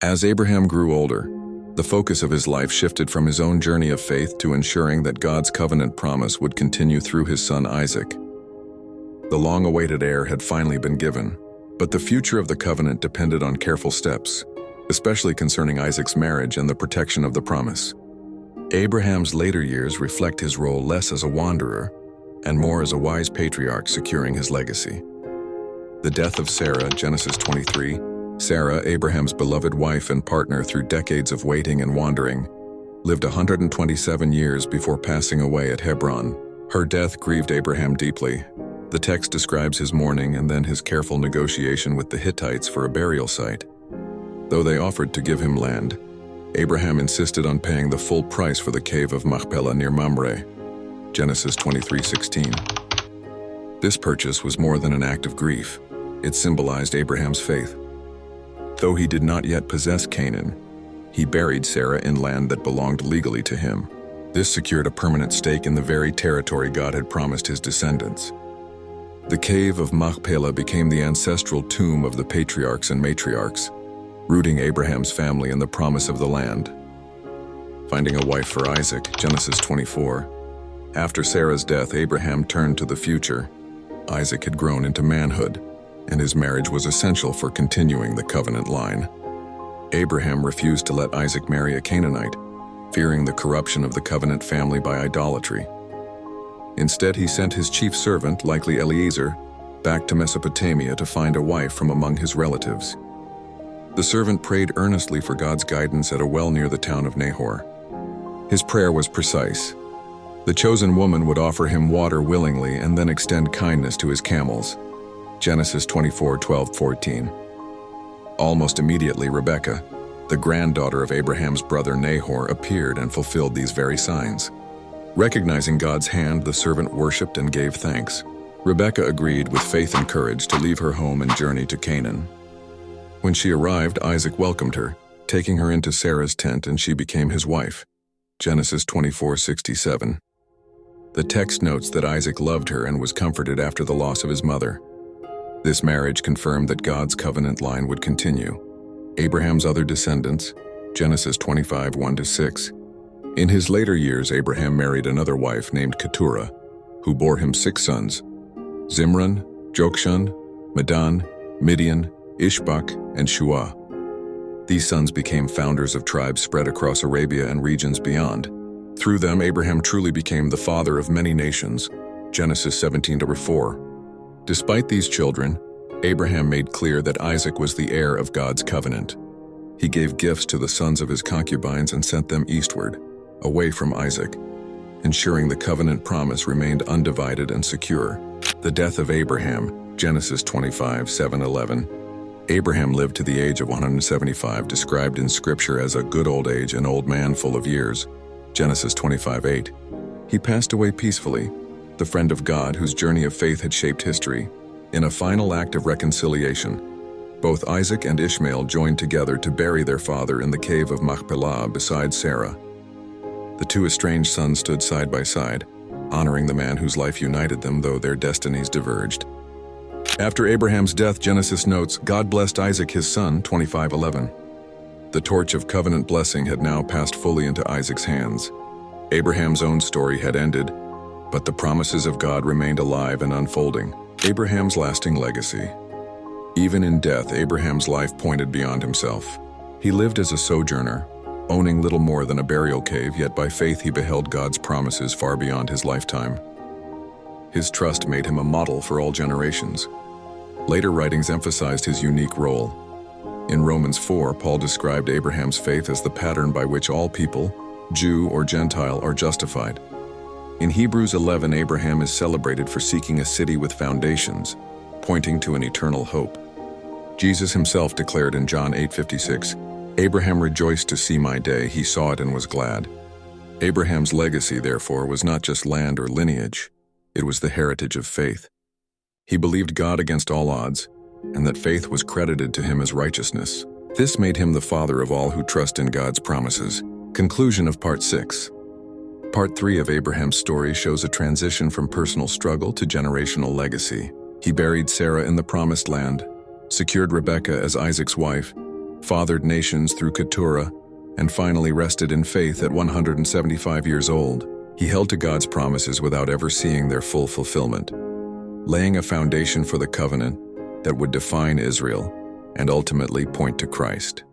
As Abraham grew older, the focus of his life shifted from his own journey of faith to ensuring that God's covenant promise would continue through his son Isaac. The long-awaited heir had finally been given, but the future of the covenant depended on careful steps, especially concerning Isaac's marriage and the protection of the promise. Abraham's later years reflect his role less as a wanderer and more as a wise patriarch securing his legacy. The death of Sarah, Genesis 23. Sarah, Abraham's beloved wife and partner through decades of waiting and wandering, lived 127 years before passing away at Hebron. Her death grieved Abraham deeply. The text describes his mourning and then his careful negotiation with the Hittites for a burial site. Though they offered to give him land, Abraham insisted on paying the full price for the cave of Machpelah near Mamre, Genesis 23:16. This purchase was more than an act of grief. It symbolized Abraham's faith. Though he did not yet possess Canaan, he buried Sarah in land that belonged legally to him. This secured a permanent stake in the very territory God had promised his descendants. The cave of Machpelah became the ancestral tomb of the patriarchs and matriarchs, rooting Abraham's family in the promise of the land. Finding a wife for Isaac, Genesis 24. After Sarah's death, Abraham turned to the future. Isaac had grown into manhood, and his marriage was essential for continuing the covenant line. Abraham refused to let Isaac marry a Canaanite, fearing the corruption of the covenant family by idolatry. Instead, he sent his chief servant, likely Eliezer, back to Mesopotamia to find a wife from among his relatives. The servant prayed earnestly for God's guidance at a well near the town of Nahor. His prayer was precise. The chosen woman would offer him water willingly and then extend kindness to his camels. Genesis 24:12-14. Almost immediately, Rebekah, the granddaughter of Abraham's brother Nahor, appeared and fulfilled these very signs. Recognizing God's hand, the servant worshipped and gave thanks. Rebekah agreed with faith and courage to leave her home and journey to Canaan. When she arrived, Isaac welcomed her, taking her into Sarah's tent, and she became his wife. Genesis 24:67. The text notes that Isaac loved her and was comforted after the loss of his mother. This marriage confirmed that God's covenant line would continue. Abraham's other descendants, Genesis 25:1-6. In his later years, Abraham married another wife named Keturah, who bore him 6 sons: Zimran, Jokshan, Medan, Midian, Ishbak, and Shua. These sons became founders of tribes spread across Arabia and regions beyond. Through them, Abraham truly became the father of many nations, Genesis 17:4. Despite these children, Abraham made clear that Isaac was the heir of God's covenant. He gave gifts to the sons of his concubines and sent them eastward, away from Isaac, ensuring the covenant promise remained undivided and secure. The death of Abraham, Genesis 25:7-11. Abraham lived to the age of 175, described in Scripture as a good old age, an old man full of years, Genesis 25:8. He passed away peacefully, the friend of God whose journey of faith had shaped history. In a final act of reconciliation, both Isaac and Ishmael joined together to bury their father in the cave of Machpelah beside Sarah. The two estranged sons stood side by side, honoring the man whose life united them, though their destinies diverged. After Abraham's death, Genesis notes, God blessed Isaac his son, 25:11. The torch of covenant blessing had now passed fully into Isaac's hands. Abraham's own story had ended, but the promises of God remained alive and unfolding. Abraham's lasting legacy. Even in death, Abraham's life pointed beyond himself. He lived as a sojourner, owning little more than a burial cave, yet by faith he beheld God's promises far beyond his lifetime. His trust made him a model for all generations. Later writings emphasized his unique role. In Romans 4, Paul described Abraham's faith as the pattern by which all people, Jew or Gentile, are justified. In Hebrews 11, Abraham is celebrated for seeking a city with foundations, pointing to an eternal hope. Jesus himself declared in John 8:56, Abraham rejoiced to see my day, he saw it and was glad. Abraham's legacy, therefore, was not just land or lineage, it was the heritage of faith. He believed God against all odds, and that faith was credited to him as righteousness. This made him the father of all who trust in God's promises. Conclusion of Part 6. Part 3 of Abraham's story shows a transition from personal struggle to generational legacy. He buried Sarah in the Promised Land, secured Rebekah as Isaac's wife, fathered nations through Keturah, and finally rested in faith at 175 years old. He held to God's promises without ever seeing their full fulfillment, laying a foundation for the covenant that would define Israel and ultimately point to Christ.